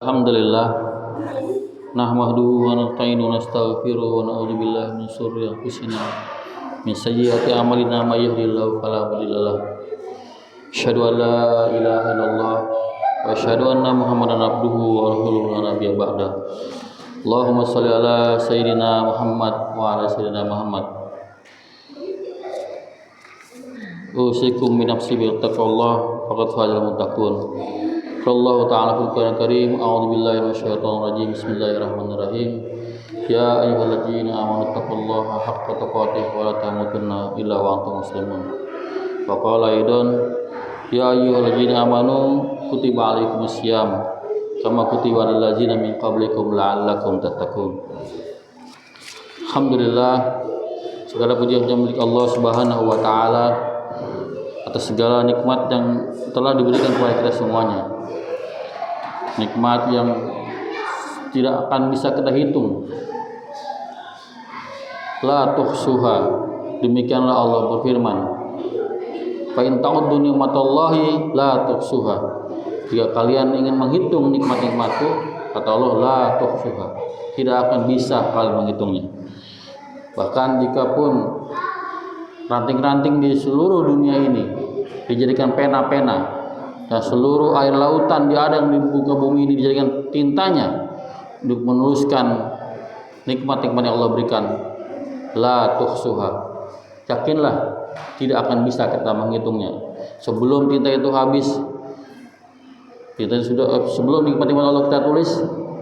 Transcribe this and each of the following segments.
Alhamdulillah nahmaduhu wa nasta'inu wa nastaghfiruhu wa na'udzu billahi min syururi anfusina min sayyiati a'malina may yahdihillahu fala mudilla lahu asyhadu an la ilaha illallah wa asyhadu anna muhammadan abduhu wa rasuluhu la nabiyya ba'da. Allahumma shalli ala sayyidina Muhammad wa ala sayyidina Muhammad. Usikum min nafsi bi taqwallah faqad fazal muttaqun. Allah Ta'ala fil Qur'an Karim. A'udzu billahi minasyaitonir rajim. Bismillahirrahmanirrahim. Ya ayyuhalladzina amanu taqullaha haqqa tuqatih wa la tamutunna illa wa antum muslimun. Wa qala aidan ya ayyuhalladzina amanu kutiba alaikumus syiyam kama kutiba alal ladzina min qablikum la'allakum tattaqun. Alhamdulillah, segala puji hanya milik Allah Subhanahu wa taala atas segala nikmat yang telah diberikan kepada kita semuanya. Nikmat yang tidak akan bisa kita hitung. La tuhsuha, demikianlah Allah berfirman. Fa in ta'uddu ni'matallahi la tuhsuha. Jika kalian ingin menghitung nikmat-nikmatku, kata Allah, la tuhsuha, tidak akan bisa kalian menghitungnya. Bahkan jikapun ranting-ranting di seluruh dunia ini dijadikan pena-pena, dan seluruh air lautan di ada di muka bumi ini dijadikan tintanya untuk menuliskan nikmat-nikmat yang Allah berikan, la tuhsuha, yakinlah tidak akan bisa kita menghitungnya. Sebelum tinta itu habis, sebelum nikmat-nikmat Allah kita tulis,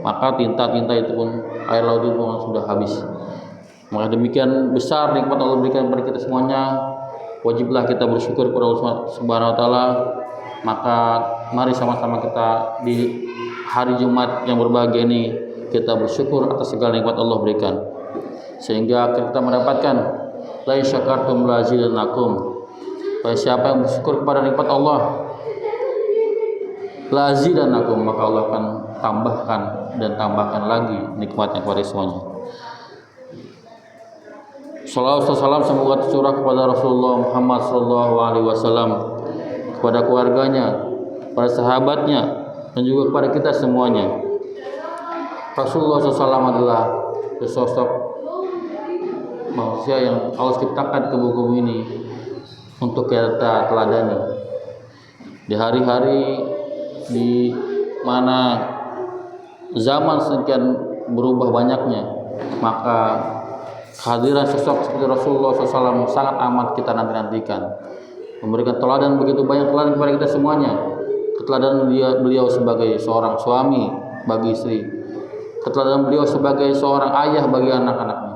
maka tinta-tinta itu pun, air laut itu pun sudah habis. Maka demikian besar nikmat Allah berikan kepada kita semuanya, wajiblah kita bersyukur kepada Allah Subhanahu wa taala. Maka mari sama-sama kita di hari Jumat yang berbahagia ini kita bersyukur atas segala nikmat Allah berikan, sehingga kita mendapatkan la in syakartum la azidannakum. Siapa yang bersyukur kepada nikmat Allah, la azidannakum, maka Allah akan tambahkan dan tambahkan lagi nikmatnya kepada semuanya. Salawat dan salam semoga tercurah kepada Rasulullah Muhammad SAW, kepada keluarganya, kepada sahabatnya, dan juga kepada kita semuanya. Rasulullah SAW adalah sosok manusia yang Allah ciptakan ke bumi ini untuk kita teladani. Di hari-hari di mana zaman sekian berubah banyaknya, maka kehadiran sosok seperti Rasulullah SAW sangat amat kita nanti-nantikan. Memberikan teladan begitu banyak teladan kepada kita semuanya. Keteladanan beliau sebagai seorang suami bagi istri, keteladanan beliau sebagai seorang ayah bagi anak-anaknya,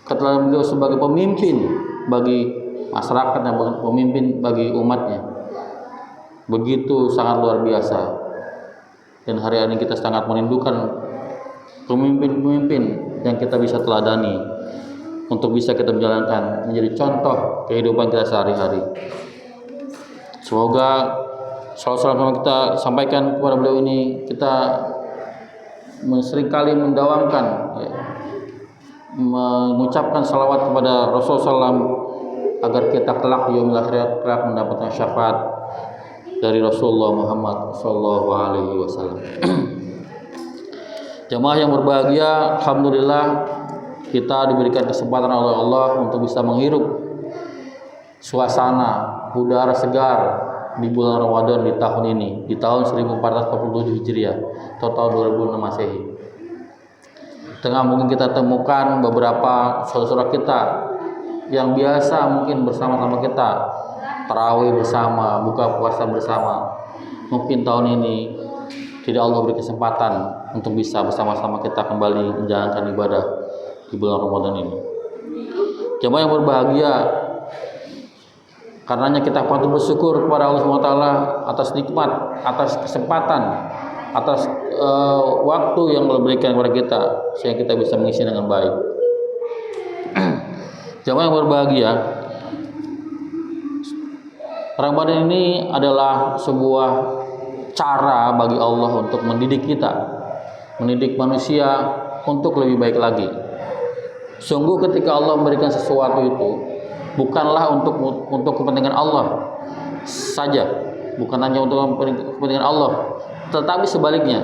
keteladanan beliau sebagai pemimpin bagi masyarakat dan pemimpin bagi umatnya. Begitu sangat luar biasa. Dan hari ini kita sangat merindukan pemimpin-pemimpin yang kita bisa teladani untuk bisa kita menjalankan menjadi contoh kehidupan kita sehari-hari. Semoga salam yang kita sampaikan kepada beliau ini kita seringkali mendawamkan, mengucapkan salawat kepada Rasulullah SAW agar kita kelak di yaumil akhirat kelak mendapatkan syafaat dari Rasulullah Muhammad SAW. Jamaah yang berbahagia, alhamdulillah kita diberikan kesempatan oleh Allah untuk bisa menghirup suasana udara segar di bulan Ramadan di tahun ini, di tahun 1447 Hijriah atau tahun 2006 Masehi. Tengah mungkin kita temukan beberapa saudara kita yang biasa mungkin bersama-sama kita tarawih bersama, buka puasa bersama. Mungkin tahun ini tidak Allah beri kesempatan untuk bisa bersama-sama kita kembali menjalankan ibadah di bulan Ramadan ini. Jemaah yang berbahagia, karenanya kita patut bersyukur kepada Allah SWT atas nikmat, atas kesempatan, atas waktu yang Allah berikan kepada kita sehingga kita bisa mengisi dengan baik. Jemaah yang berbahagia, Ramadan ini adalah sebuah cara bagi Allah untuk mendidik kita, mendidik manusia untuk lebih baik lagi. Sungguh ketika Allah memberikan sesuatu itu bukanlah untuk kepentingan Allah saja, bukan hanya untuk kepentingan Allah, tetapi sebaliknya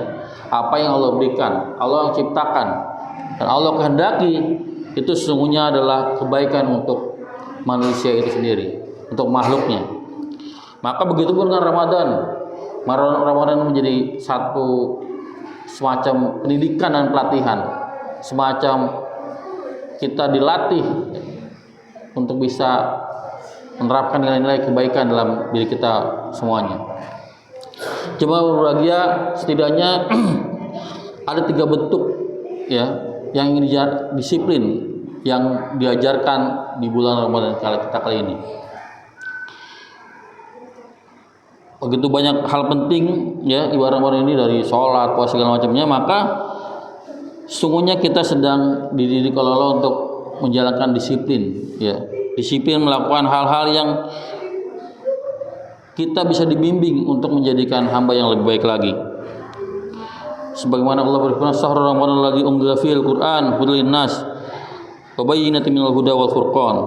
apa yang Allah berikan, Allah yang ciptakan, dan Allah kehendaki itu sesungguhnya adalah kebaikan untuk manusia itu sendiri, untuk makhluknya. Maka begitu pun dengan Ramadan. Ramadan menjadi satu semacam pendidikan dan pelatihan, semacam kita dilatih untuk bisa menerapkan nilai-nilai kebaikan dalam diri kita semuanya. Jemaah berbahagia, setidaknya ada 3 bentuk ya yang ingin disiplin yang diajarkan di bulan Ramadan kita kali ini. Begitu banyak hal penting ya ibadah Ramadan ini, dari sholat, puasa segala macamnya, maka sesungguhnya kita sedang dididik oleh Allah untuk menjalankan disiplin ya. Disiplin melakukan hal-hal yang kita bisa dibimbing untuk menjadikan hamba yang lebih baik lagi. Sebagaimana Allah berfirman, "Syahrul Ramadan alladzi unzila fihil Qur'an hudal linnas wa bayyinatin minal huda wal furqan."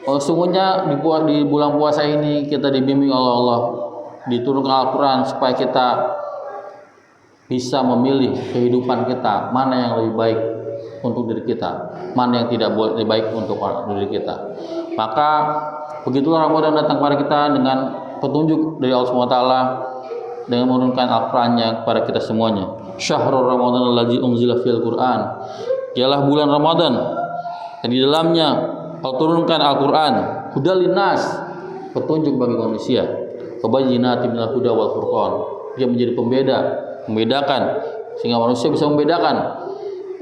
Sesungguhnya di bulan puasa ini kita dibimbing oleh Allah, diturunkan Al-Quran supaya kita bisa memilih kehidupan kita, mana yang lebih baik untuk diri kita, mana yang tidak lebih baik untuk diri kita. Maka begitulah Ramadan datang kepada kita dengan petunjuk dari Allah SWT, dengan menurunkan Al-Qurannya kepada kita semuanya. Syahrul Ramadan alladzi unzila fihil Qur'an, ialah bulan Ramadan dan di dalamnya Allah turunkan Al-Quran, hudal linnas, petunjuk bagi manusia, wabayyinatin minal huda wal furqan, dia menjadi membedakan, sehingga manusia bisa membedakan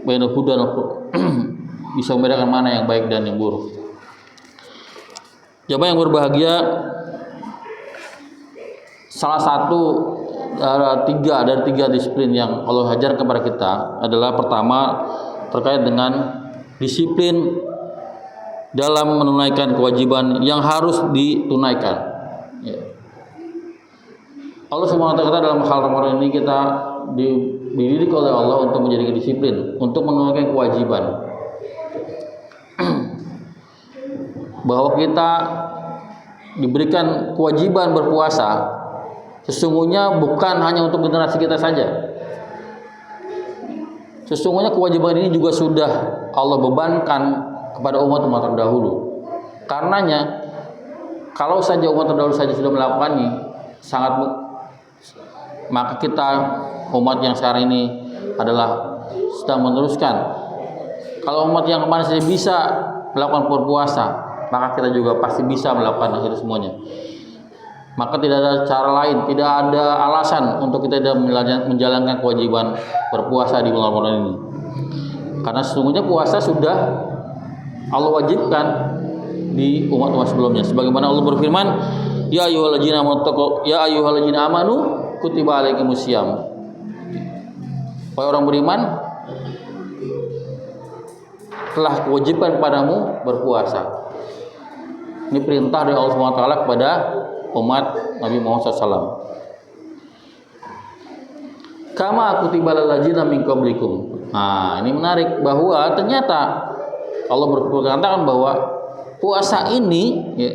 bainal huda dan bisa membedakan mana yang baik dan yang buruk. Jemaah yang berbahagia, salah satu dari tiga disiplin yang Allah ajar kepada kita adalah pertama terkait dengan disiplin dalam menunaikan kewajiban yang harus ditunaikan. Ya. Allah SWT dalam hal Ramadan ini kita dididik oleh Allah untuk menjadi disiplin, untuk menunaikan kewajiban. Bahwa kita diberikan kewajiban berpuasa, sesungguhnya bukan hanya untuk generasi kita saja. Sesungguhnya kewajiban ini juga sudah Allah bebankan kepada umat-umat terdahulu. Karenanya, kalau saja umat terdahulu saja sudah melakukannya, maka kita umat yang sekarang ini adalah sedang meneruskan. Kalau umat yang kemarin saja bisa melakukan berpuasa, maka kita juga pasti bisa melakukan itu semuanya. Maka tidak ada cara lain, tidak ada alasan untuk kita tidak menjalankan kewajiban berpuasa di bulan Ramadan ini. Karena sesungguhnya puasa sudah Allah wajibkan di umat-umat sebelumnya. Sebagaimana Allah berfirman, Ya ayyuhalladzina amanu kutiba alaikumusiyam. Wahai orang beriman, telah kewajibkan kepadamu berpuasa. Ini perintah dari Allah SWT kepada umat Nabi Muhammad SAW. Kama kutiba alal ladzina min qablikum. Nah, ini menarik bahwa ternyata Allah berkatakan bahwa puasa ini ya,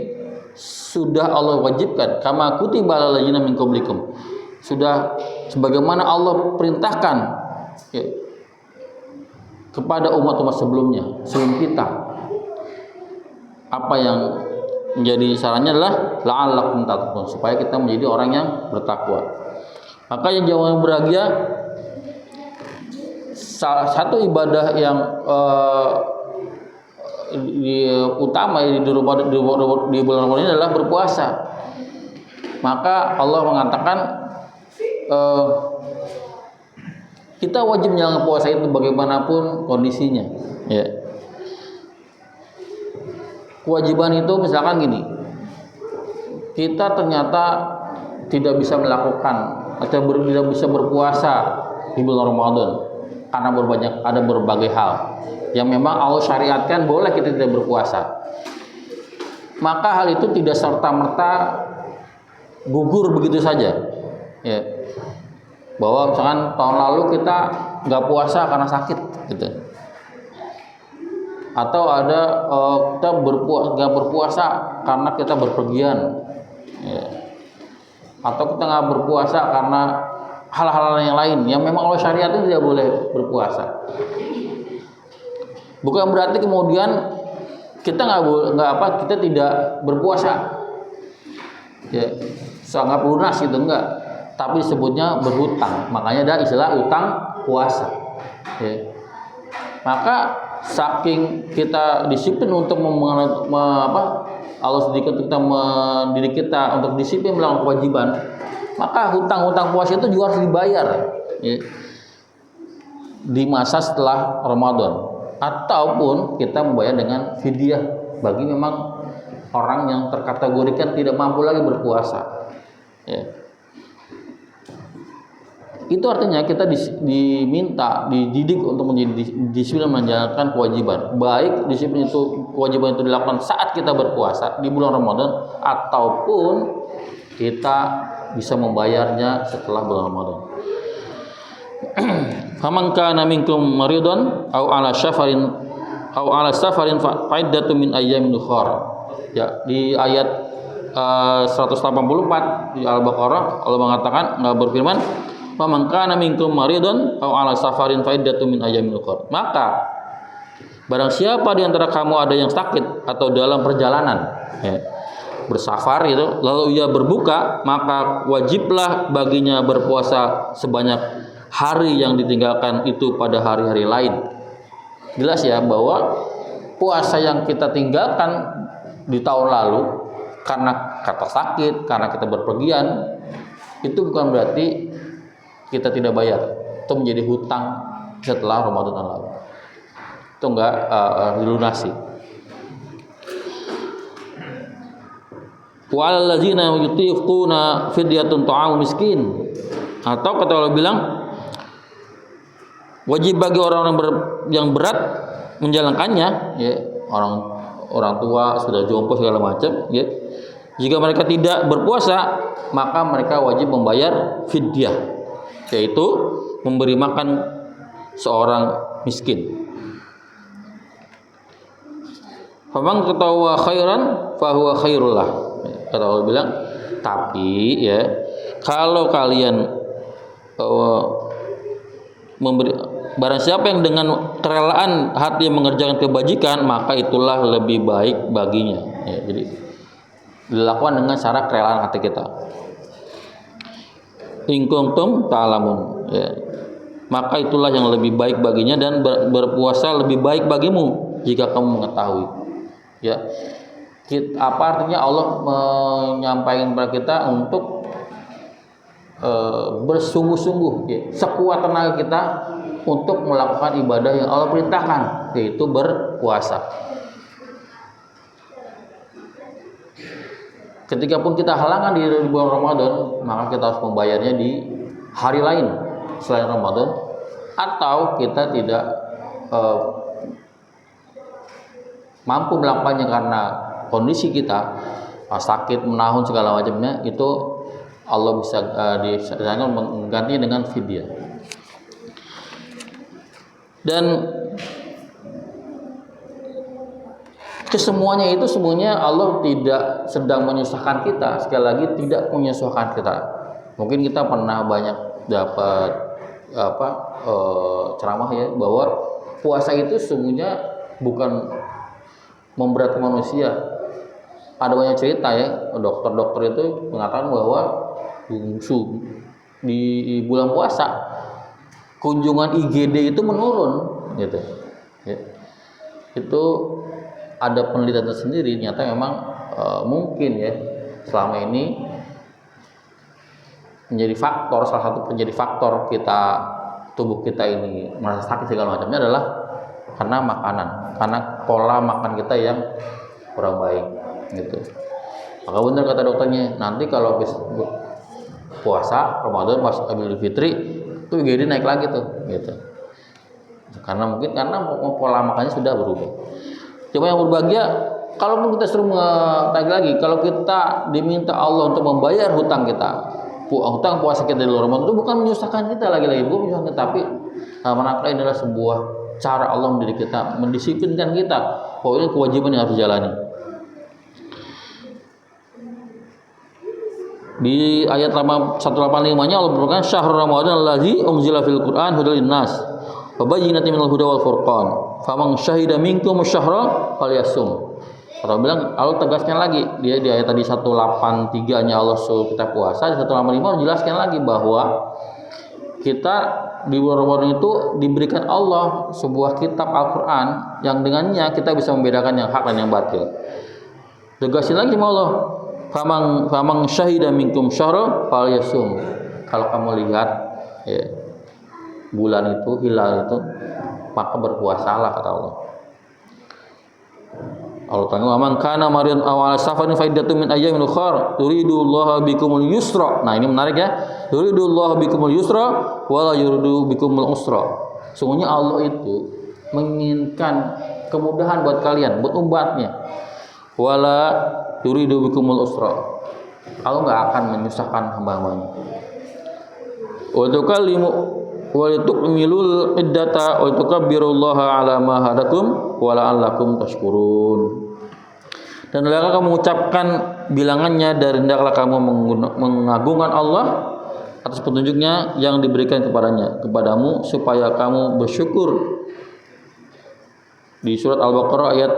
sudah Allah wajibkan. Kama kutiba alal ladzina min qablikum. Sudah sebagaimana Allah perintahkan ya, kepada umat-umat sebelumnya, sebelum kita. Apa yang menjadi sarannya adalah la'allakum tattaqun, supaya kita menjadi orang yang bertakwa. Maka yang jamaah yang berbahagia, salah satu ibadah yang utama di bulan Ramadan ini adalah berpuasa. Maka Allah mengatakan kita wajib menjalankan puasa itu bagaimanapun kondisinya. Ya. Kewajiban itu misalkan gini, kita ternyata tidak bisa melakukan atau tidak bisa berpuasa di bulan Ramadan karena ada berbagai hal yang memang Allah syariatkan boleh kita tidak berpuasa. Maka hal itu tidak serta-merta gugur begitu saja. Ya. Bahwa misalkan tahun lalu kita nggak puasa karena sakit, gitu. Atau ada kita nggak berpuasa karena kita berpergian, ya. Atau kita nggak berpuasa karena hal-hal yang lain yang memang Allah syariatin tidak boleh berpuasa. Bukan berarti kemudian kita kita tidak berpuasa, ya sangat lunas gitu, enggak. Tapi disebutnya berhutang, makanya ada istilah utang puasa. Ya. Maka saking kita disiplin untuk Allah sedikit kita mendidik kita untuk disiplin melakukan kewajiban, maka hutang-hutang puasa itu juga harus dibayar, ya, di masa setelah Ramadan. Ataupun kita membayar dengan fidyah bagi memang orang yang terkategorikan tidak mampu lagi berpuasa, ya. Itu artinya kita dididik untuk menjadi disiplin menjalankan kewajiban, baik disiplin itu kewajiban itu dilakukan saat kita berpuasa di bulan Ramadan ataupun kita bisa membayarnya setelah bulan Ramadan. Faman kana minkum maridun aw ala safarin fa iddatun min ayyamin ukhra. Ya, di ayat 184 di Al-Baqarah Allah mengatakan, berfirman, faman kana minkum maridun aw ala safarin fa iddatun min ayyamin ukhra. Maka barang siapa di antara kamu ada yang sakit atau dalam perjalanan, ya, bersafar itu, lalu ia berbuka, maka wajiblah baginya berpuasa sebanyak hari yang ditinggalkan itu pada hari-hari lain. Jelas ya bahwa puasa yang kita tinggalkan di tahun lalu karena kata sakit, karena kita berpergian, itu bukan berarti kita tidak bayar. Itu menjadi hutang setelah Ramadan yang lalu. Itu enggak dilunasi. Wal ladzina yutiquna fidyatun ta'am miskin. Atau kata Allah bilang, wajib bagi orang yang berat menjalankannya, ya, orang tua sudah jompo segala macam, ya. Jika mereka tidak berpuasa, maka mereka wajib membayar fidyah, yaitu memberi makan seorang miskin. Faman ketawa khairan fahuwa khairullah. Kata Allah bilang, tapi ya kalau kalian memberi, barang siapa yang dengan kerelaan hati mengerjakan kebajikan, maka itulah lebih baik baginya, ya. Jadi dilakukan dengan cara kerelaan hati kita. In kuntum ta'lamun, ya. Maka itulah yang lebih baik baginya, dan berpuasa lebih baik bagimu jika kamu mengetahui, ya. Apa artinya Allah menyampaikan kepada kita untuk bersungguh-sungguh, ya, sekuat tenaga kita untuk melakukan ibadah yang Allah perintahkan, yaitu berpuasa. Ketika pun kita halangan di bulan Ramadan, maka kita harus membayarnya di hari lain selain Ramadan, atau kita tidak mampu melakukannya karena kondisi kita sakit, menahun segala macamnya, itu Allah bisa disediakan menggantinya dengan fidyah. Dan kesemuanya itu semuanya Allah tidak sedang menyusahkan kita. Sekali lagi, tidak menyusahkan kita. Mungkin kita pernah banyak dapat ceramah, ya, bahwa puasa itu sesungguhnya bukan memberatkan manusia. Ada banyak cerita, ya, dokter-dokter itu mengatakan bahwa di bulan puasa kunjungan IGD itu menurun, gitu, ya. Itu ada penelitian tersendiri, ternyata memang mungkin, ya, selama ini menjadi faktor, salah satu menjadi faktor kita, tubuh kita ini merasa sakit segala macamnya adalah karena makanan, karena pola makan kita yang kurang baik, gitu. Maka benar kata dokternya, nanti kalau habis puasa Ramadan pas Idul Fitri itu IGD naik lagi tuh, gitu. Karena mungkin karena pola makannya sudah berubah. Cuma yang berbahagia, kalaupun kita suruh tagih lagi, kalau kita diminta Allah untuk membayar hutang kita, hutang puasa kita di Ramadan, itu bukan menyusahkan kita lagi-lagi, bukan menyusahkan kita, tapi manakala ini adalah sebuah cara Allah mendidik kita, mendisiplinkan kita bahwa ini kewajiban yang harus dijalani. Di ayat 185-nya Allah berfirman, "Syahrul Ramadan allazi unzila fil Qur'an hudal linnas wa bayyinatin minal huda wal furqan. Faman syahida minkum syahra falyasum." Allah bilang, Allah tegaskan lagi dia di ayat tadi 183-nya Allah suruh kita puasa, di 185 menjelaskan lagi bahwa kita di bulan Ramadan itu diberikan Allah sebuah kitab Al-Qur'an yang dengannya kita bisa membedakan yang hak dan yang batil. Tegasin lagi sama Allah, famang syahida minkum syahra falyasum. Kalau kamu lihat ya, bulan itu, hilal itu, maka berpuasalah, kata Allah. Allah tanya, "Aman kana maridan aw ala safarin fa iddatun min ayyamin ukhra turidullaha bikumul yusra." Nah, ini menarik ya. Turidullaha bikumul yusra wa la yuridu bikumul usra. Sungguhnya Allah itu menginginkan kemudahan buat kalian, buat umatnya. Wala yuridu bikumul usra. Allah enggak akan menyusahkan hamba-hambanya. Wa tukallimu wa litukmilul iddata wa tukabbirullaha ala ma hadakum wa la'allakum tashkurun. Dan hendaklah kamu mengucapkan bilangannya, dan hendaklah kamu mengagungkan Allah atas petunjuknya yang diberikan kepadamu supaya kamu bersyukur. Di surat Al-Baqarah ayat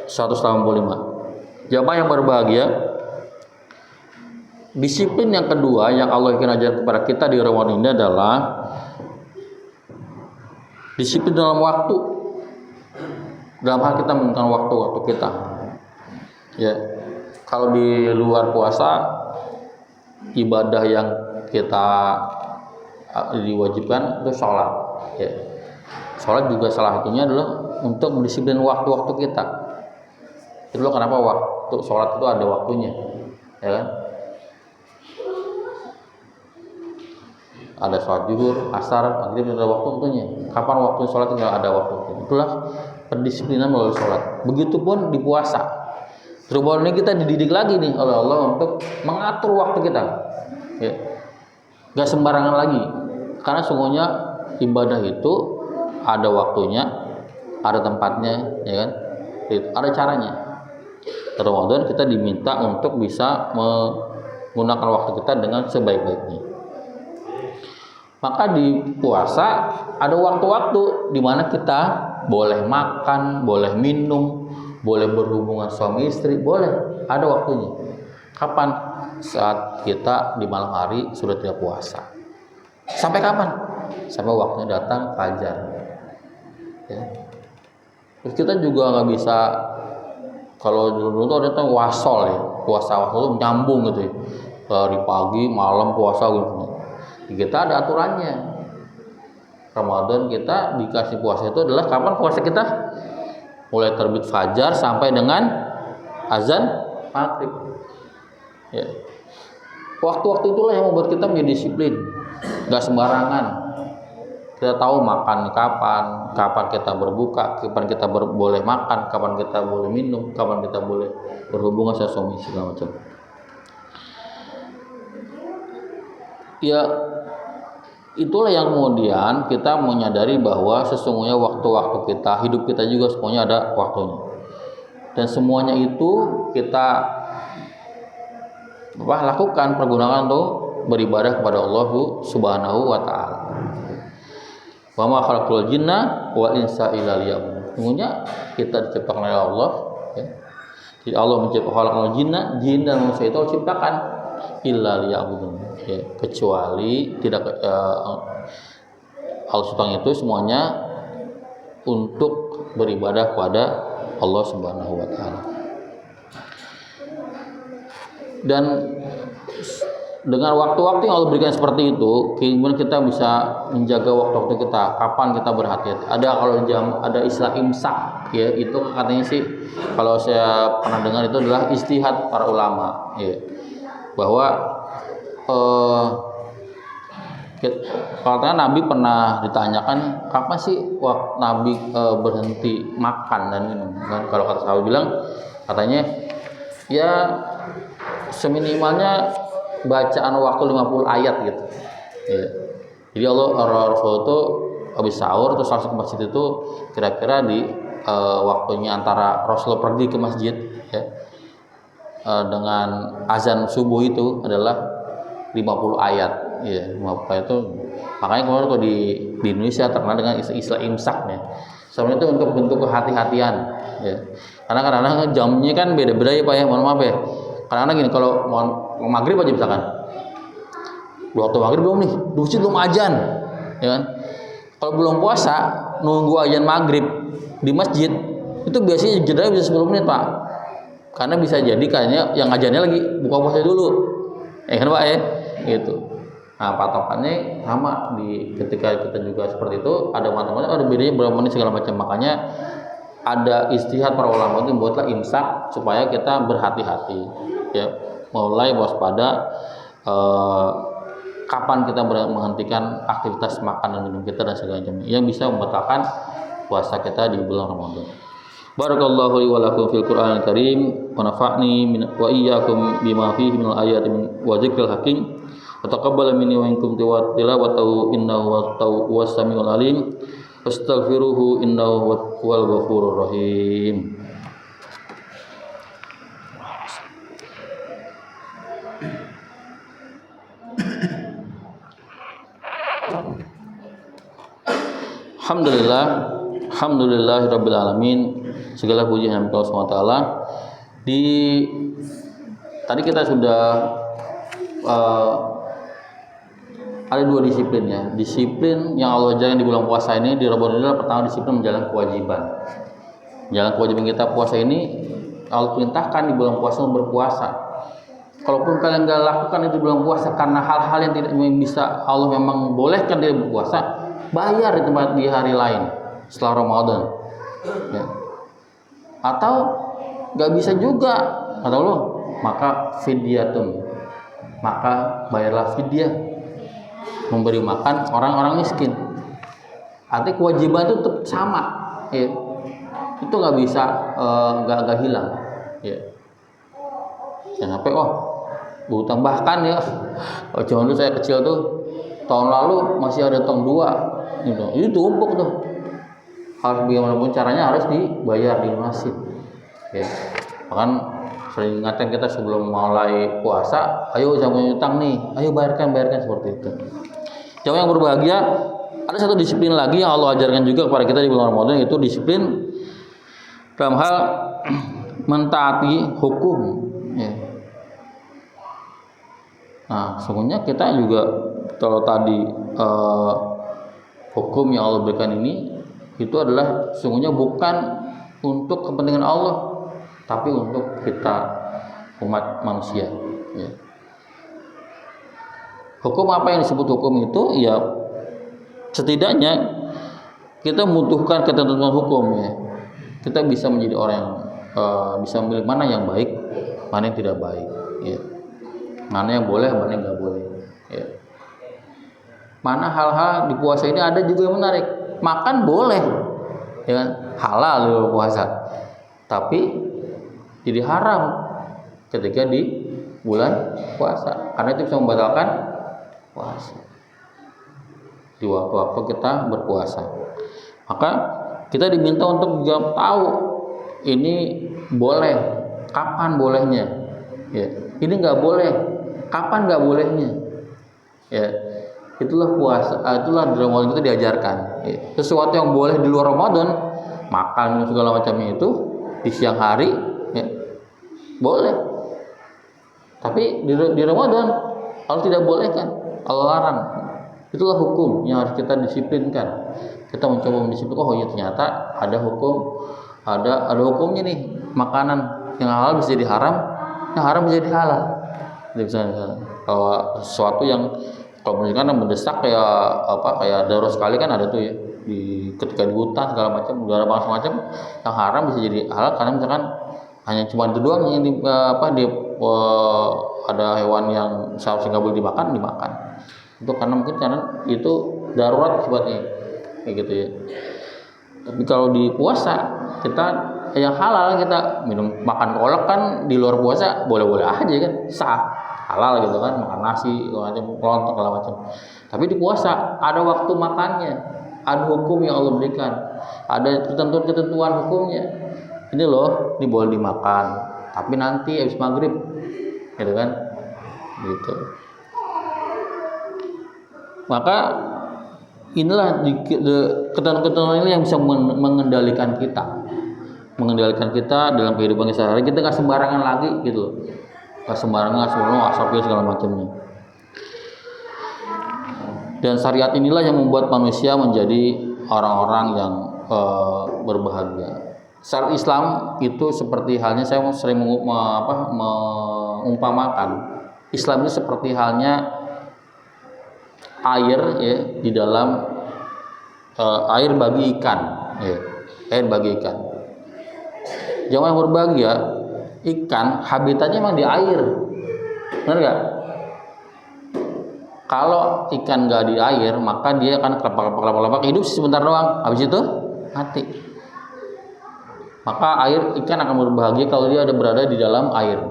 185. Jamaah yang berbahagia, disiplin yang kedua yang Allah ingin ajar kepada kita di Ramadan ini adalah disiplin dalam waktu. Dalam hal kita menggunakan waktu kita. Ya, kalau di luar puasa, ibadah yang kita diwajibkan itu sholat. Ya, sholat juga salah satunya adalah untuk mendisiplin waktu-waktu kita. Itulah kenapa waktu sholat itu ada waktunya, ya kan? Ada sholat zuhur, asar, maghrib, ada waktu tentunya. Kapan waktu sholat tinggal ada waktu. Itulah pendisiplinan melalui sholat. Begitupun di puasa. Terus ini kita dididik lagi nih oleh Allah untuk mengatur waktu kita. Ya. Gak sembarangan lagi. Karena sungguhnya ibadah itu ada waktunya, ada tempatnya, ya kan? Ada caranya. Ramadan kita diminta untuk bisa menggunakan waktu kita dengan sebaik-baiknya. Maka di puasa ada waktu-waktu di mana kita boleh makan, boleh minum, boleh berhubungan suami istri, boleh, ada waktunya. Kapan? Saat kita di malam hari sudah tidak puasa. Sampai kapan? Sampai waktunya datang fajar. Ya. Terus kita juga nggak bisa, kalau dulu tuh ada tuh wasol ya, puasa wasol itu nyambung gitu ya. Dari pagi, malam puasa gitu. Kita ada aturannya. Ramadan kita dikasih puasa itu adalah kapan puasa kita? Mulai terbit fajar sampai dengan azan maghrib. Ya. Waktu-waktu itulah yang membuat kita menjadi disiplin, nggak sembarangan. Kita tahu makan kapan kita berbuka, kapan kita boleh makan, kapan kita boleh minum, kapan kita boleh berhubungan sama suami segala macam. Ya, itulah yang kemudian kita menyadari bahwa sesungguhnya waktu-waktu kita, hidup kita juga semuanya ada waktunya. Dan semuanya itu kita lakukan, pergunakan untuk beribadah kepada Allah Subhanahu wa taala. Wa ma khalaqul jinna wal insa illa liya'budun. Sesungguhnya kita diciptakan oleh Allah, ya. Jadi Allah menciptakan jinna, jin dan manusia itu diciptakan illa liya'budun, ya, kecuali tidak al-sultan itu semuanya untuk beribadah kepada Allah Subhanahu wa taala. Dan dengan waktu-waktu yang Allah berikan seperti itu, kemudian kita bisa menjaga waktu-waktu kita. Kapan kita berhati-hati? Ada istilah imsak, ya, itu katanya sih, kalau saya pernah dengar itu adalah ijtihad para ulama, ya, bahwa katanya Nabi pernah ditanyakan kapan sih waktu Nabi berhenti makan dan minum. Dan kalau kata sahabat bilang, katanya ya seminimalnya bacaan waktu 50 ayat gitu. Ya. Jadi Rasul itu habis sahur terus langsung ke masjid itu kira-kira di waktunya antara Rasul pergi ke masjid, ya, dengan azan subuh itu adalah 50 ayat. Ya, 50 ayat itu makanya kalau di Indonesia terkenal dengan istilah imsak ya. Sebenarnya itu untuk bentuk kehati-hatian ya. Karena kadang-kadang jamnya kan beda-beda ya Pak ya, mohon maaf ya. Kadang-kadang gini, kalau mau maghrib aja misalkan, waktu maghrib belum nih, di masjid belum azan, ya kan? Kalau belum puasa, nunggu azan maghrib di masjid, itu biasanya jeda bisa 10 menit Pak. Karena bisa jadi kayaknya yang azannya lagi buka puasa dulu, kan Pak ya, gitu. Nah patokannya sama di ketika kita juga seperti itu, ada teman-teman ada bedanya berapa menit segala macam, makanya ada istihad para ulama itu buatlah imsak supaya kita berhati-hati ya, mulai waspada kapan kita menghentikan aktivitas makan dan minum kita dan segala macamnya yang bisa membatalkan puasa kita di bulan Ramadan. Barakallahu li wa lakum fil Qur'anil Karim wa nafa'ni wa iyyakum bima fihi minal ayati wa dzikril hakim. Wa taqabbal minni wa minkum tilawatahu innahu was samiul alim. Astaghfiruhu innahu huwal ghafurur rahim. Alhamdulillahirabbil alamin. Segala puji hanya Allah Subhanahu wa taala. Tadi kita sudah ada 2 disiplin ya. Disiplin yang Allah ajarkan di bulan puasa ini di Ramadan adalah pertama disiplin menjalankan kewajiban. Jalan kewajiban kita puasa ini Allah perintahkan di bulan puasa untuk berpuasa. Kalaupun kalian nggak lakukan itu di bulan puasa karena hal-hal yang tidak bisa Allah memang bolehkan dia berpuasa, bayar di tempat di hari lain setelah Ramadan. Ya. Atau nggak bisa juga, kata Allah, maka fidyatun, maka bayarlah fidyah, memberi makan orang-orang miskin. Artinya kewajiban itu tetap sama, ya. Itu nggak bisa nggak hilang, ya. Jangan sampai berutang, bahkan ya, zaman dulu saya kecil tuh tahun lalu masih ada tong 2, gitu. Itu tumpuk tuh. Harus bagaimanapun caranya harus dibayar, dilunasi. Ya. Bahkan sering ingatkan kita sebelum mulai puasa, ayo jangan utang nih, ayo bayarkan seperti itu. Jamaah yang berbahagia, ada satu disiplin lagi yang Allah ajarkan juga kepada kita di bulan Ramadan, yaitu disiplin dalam hal mentaati hukum. Ya. Nah, sebenarnya kita juga kalau tadi hukum yang Allah berikan ini itu adalah sesungguhnya bukan untuk kepentingan Allah, tapi untuk kita umat manusia. Ya. Hukum apa yang disebut hukum itu? Ya, setidaknya kita membutuhkan ketentuan hukum. Ya. Kita bisa menjadi orang yang bisa memilih mana yang baik, mana yang tidak baik. Ya. Mana yang boleh, mana yang nggak boleh. Ya. Mana hal-hal di puasa ini ada juga yang menarik. Makan boleh, ya kan? Halal di puasa, tapi jadi haram ketika di bulan puasa, karena itu bisa membatalkan puasa di waktu-waktu kita berpuasa. Maka kita diminta untuk juga tahu ini boleh, kapan bolehnya, ya. Ini nggak boleh, kapan nggak bolehnya, ya. Itulah puasa, itulah di Ramadan kita diajarkan. Ya. Sesuatu yang boleh di luar Ramadan, makan segala macamnya itu di siang hari, ya, boleh. Tapi di Ramadan Allah tidak bolehkan, Allah larang. Itulah hukum yang harus kita disiplinkan. Kita mencoba mendisiplin. Oh iya, ternyata ada hukum, ada hukumnya nih. Makanan yang halal bisa jadi haram, yang haram bisa jadi halal. Kalau sesuatu yang kalau misalkan mendesak kayak darurat sekali kan ada tuh ya, ketika di hutan segala macam, udara panas macam, yang haram bisa jadi halal karena misalkan hanya cuma itu doang yang ada hewan yang seharusnya nggak boleh dimakan. Itu karena mungkin karena itu darurat sifatnya kayak gitu ya. Tapi kalau di puasa kita yang halal, kita makan kolak kan di luar puasa boleh-boleh aja kan, sah, halal gitu kan, makan nasi macam kelontong segala macam. Tapi di puasa ada waktu makannya, ada hukum yang Allah berikan, ada ketentuan hukumnya. Ini loh, ini boleh dimakan, tapi nanti habis maghrib, gitu kan, gitu. Maka inilah ketentuan-ketentuan ini yang bisa mengendalikan kita dalam kehidupan sehari-hari. Kita nggak sembarangan lagi gitu loh, nggak sembarangan asal segala macamnya. Dan syariat inilah yang membuat manusia menjadi orang-orang yang berbahagia. Syariat Islam itu seperti halnya, saya sering mengumpamakan Islam ini seperti halnya air ya, di dalam air bagi ikan ya, air bagi ikan. Jangan berbagi ya, ikan habitatnya memang di air, benar nggak? Kalau ikan nggak di air, maka dia akan kelepak hidup sebentar doang, habis itu mati. Maka ikan akan berbahagia kalau dia berada di dalam air.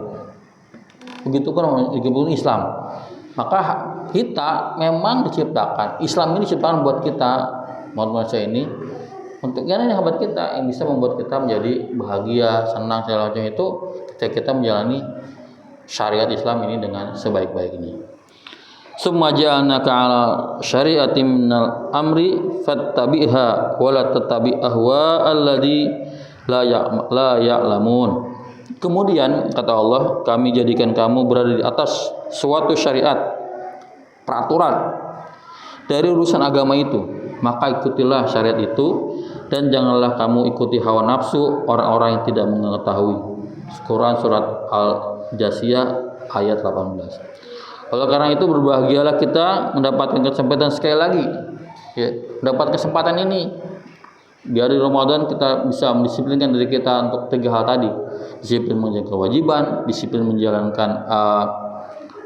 Begitupun Islam. Maka kita memang diciptakan, Islam ini diciptakan buat kita, manusia ini, untuk yang sahabat kita yang bisa membuat kita menjadi bahagia, senang segala macam itu ketika kita menjalani syariat Islam ini dengan sebaik-baiknya. Summa ja'alnaka 'ala syari'atin minal amri fattabi'ha wa la tattabi' ahwa alladzi la ya'lamun. Kemudian kata Allah, kami jadikan kamu berada di atas suatu syariat, peraturan dari urusan agama itu, maka ikutilah syariat itu dan janganlah kamu ikuti hawa nafsu orang-orang yang tidak mengetahui. Quran surat Al-Jasiyah ayat 18. Oleh karena itu berbahagialah kita mendapatkan kesempatan sekali lagi ya, mendapat kesempatan ini di hari Ramadan. Kita bisa mendisiplinkan diri kita untuk 3 hal tadi: disiplin menjalankan kewajiban, disiplin menjalankan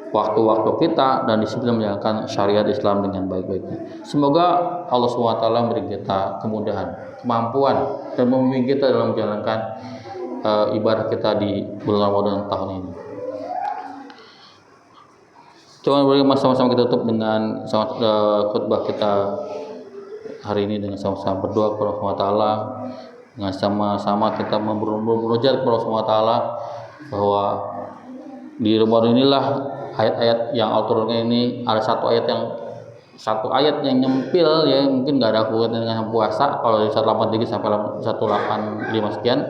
waktu-waktu kita, dan disiplin menjalankan syariat Islam dengan baik-baiknya. Semoga Allah SWT memberi kita kemudahan, kemampuan, dan membimbing kita dalam menjalankan ibadah kita di bulan Ramadan tahun ini. Coba sama-sama kita tutup dengan khutbah kita hari ini dengan sama-sama berdoa kepada Allah SWT, dengan sama-sama kita bermunajat kepada Allah SWT bahwa di Ramadan inilah ayat-ayat yang autornya ini ada satu ayat yang nyempil ya, mungkin nggak ada hubungannya dengan puasa. Kalau dari 183 sampai 185 sekian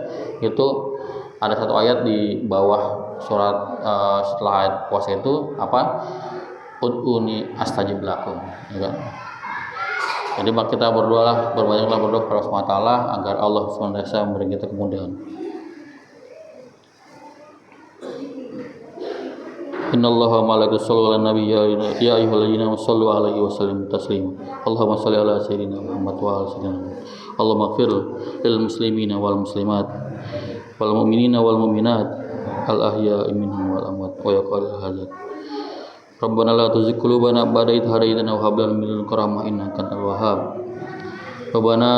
itu ada satu ayat di bawah surat setelah ayat puasa itu apa? Ud'uni astajib lakum, ya kan? Jadi kita berbanyaklah berdoa kepada Allah SWT agar Allah SWT memberi kita kemudahan. Innallaha wa malaikatahu yusholluna 'alan nabi ya ayyuhalladzina amanu shollu 'alaihi wa sallimu taslima. Allahumma shalli 'ala sayyidina Muhammad wa 'ala sayyidina Muhammad. Allahumma ighfir lil muslimina wal muslimat wal mu'minina wal mu'minat al ahya'i minhum wal amwat wa yaqul hadzal. Rabbana la tuzigh qulubana ba'da idh hadaytana wa hab lana min ladunka rahmah innaka antal wahhab. Rabbana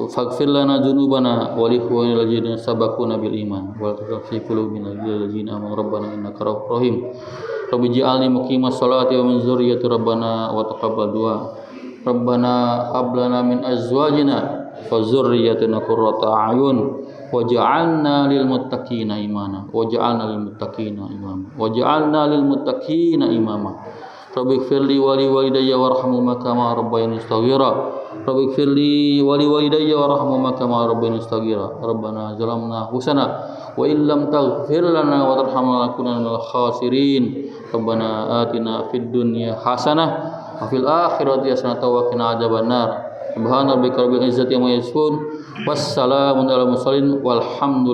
faghfir lana dzunubana wa li ikhwanina alladziina sabaquna bil iman wa la taj'al fi qulubina ghillan lil ladzina amanu rabbana innaka ra'ufur rahim. Rabbi ij'alni muqimas sholati wa min dzurriyyati rabbana wa taqabbal du'a. Rabbana hab lana min azwajina wa dzurriyyatina qurrata a'yun waj'alna lil muttaqina imama Rabbi ighfirli wa li walidayya warhamhuma kama rabbayani shaghira Rabbi ighfirli wa li walidayya warhamhuma kama rabbayani shaghira Rabbana zalamna anfusana wa illam taghfir lana wa tarhamna lanakunanna minal khasirin Rabbana atina fid dunya hasanah wa fil akhirati hasanah wa qina adzabannar Subhana rabbika rabbil izzati amma yasifun wassalamun alal mursalin walhamdulillah.